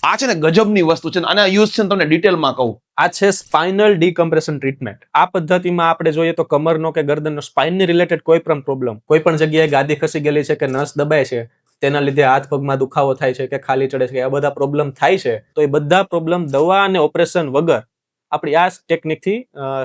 આ છે ને ગજબની વસ્તુ છે, આના યુઝ છે ને તમને ડિટેલમાં કહું. આ છે સ્પાઇનલ ડીકમ્પ્રેશન ટ્રીટમેન્ટ. આ પદ્ધતિમાં આપણે જોઈએ તો કમરનો કે ગરદનનો સ્પાઇનની રિલેટેડ કોઈ પણ પ્રોબ્લેમ, કોઈ પણ જગ્યાએ ગાદી ખસી ગયેલી છે કે નસ દબાય છે, તેના લીધે હાથ પગમાં દુખાવો થાય છે કે ખાલી ચડે છે, આ બધા પ્રોબ્લેમ થાય છે, તો એ બધા પ્રોબ્લેમ દવા અને ઓપરેશન વગર આપણી આ ટેકનિકથી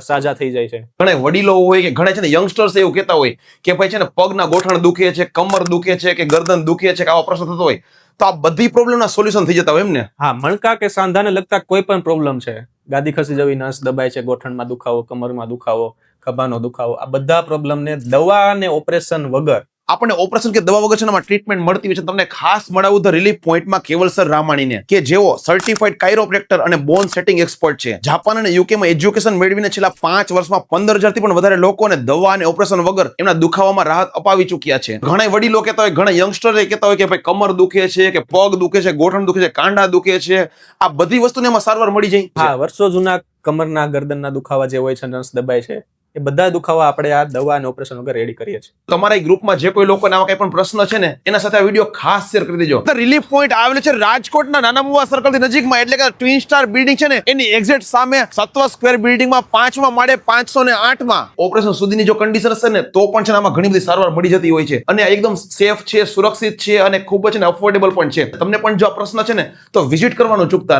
સાજા થઈ જાય છે. ઘણા વડીલો હોય કે ઘણા છે ને યંગસ્ટર્સ એવું કહેતા હોય કે ભાઈ છે ને પગના ગોઠણ દુખે છે, કમર દુખે છે કે ગરદન દુખે છે કે આવો પ્રશ્ન થતો હોય, તો આ બધી પ્રોબ્લેમના સોલ્યુશન થઈ જતા હોય એમ ને? હા, મણકા કે સાંધાને લગતા કોઈ પણ પ્રોબ્લેમ છે, ગાદી ખસી જવી, નસ દબાય છે, ગોઠણમાં દુખાવો, કમરમાં દુખાવો, ખભાનો દુખાવો, આ બધા પ્રોબ્લેમને દવા અને ઓપરેશન વગર આપણને ઓપરેશન કે દવા વગર છે ને ટ્રીટમેન્ટ મળતી હોય છે. તમને ખાસ મળાવું ધ રિલીફ પોઈન્ટમાં કેવલસર રામાણીને, કે જેઓ સર્ટિફાઈડ કાયરોપ્રેક્ટર અને બોન સેટિંગ એક્સપર્ટ છે. જાપાન અને યુકેમાં એજ્યુકેશન મેળવીને છેલ્લા 5 વર્ષમાં 15,000 થી પણ વધારે લોકોને દવા અને ઓપરેશન વગર એમના દુખાવામાં રાહત અપાવી ચૂક્યા છે. ઘણા વડીલો કહેતા હોય, ઘણા યંગસ્ટર્સ કહેતા હોય કે ભાઈ કમર દુખે છે કે પગ દુખે છે, ગોઠણ દુખે છે, કાંડા દુખે છે, આ બધી વસ્તુને એમાં સારવાર મળી જાય. હા, વર્ષો જૂના કમરના ગરદનના દુખાવા જે હોય છે, નસ દબાય છે, એ બધા દુખાવા આપણે આ દવા અને ઓપરેશન વગર રેડી કરીએ છીએ. તમારા ગ્રુપમાં જે કોઈ લોકોને આવા કઈ પણ પ્રશ્ન છે ને, એના સાથે આ વિડીયો ખાસ શેર કરી દેજો. રિલીફ પોઈન્ટ આવેલું છે રાજકોટના નાના મુવા સર્કલ થી નજીકમાં, એટલે કે ટ્વિન સ્ટાર બિલ્ડિંગ છે ને એની એક્ઝેક્ટ સામે સત્વ સ્ક્વેર બિલ્ડિંગમાં 5મા માળે 508માં. ઓપરેશન સુધીની જો કન્ડિશન હશે ને તો પણ છે ને આમાં ઘણી બધી સારવાર મળી જતી હોય છે, અને એકદમ સેફ છે, સુરક્ષિત છે અને ખૂબ જ અફોર્ડેબલ પણ છે. તમને પણ જો આ પ્રશ્ન છે ને તો વિઝિટ કરવાનું ચૂકતા નહીં.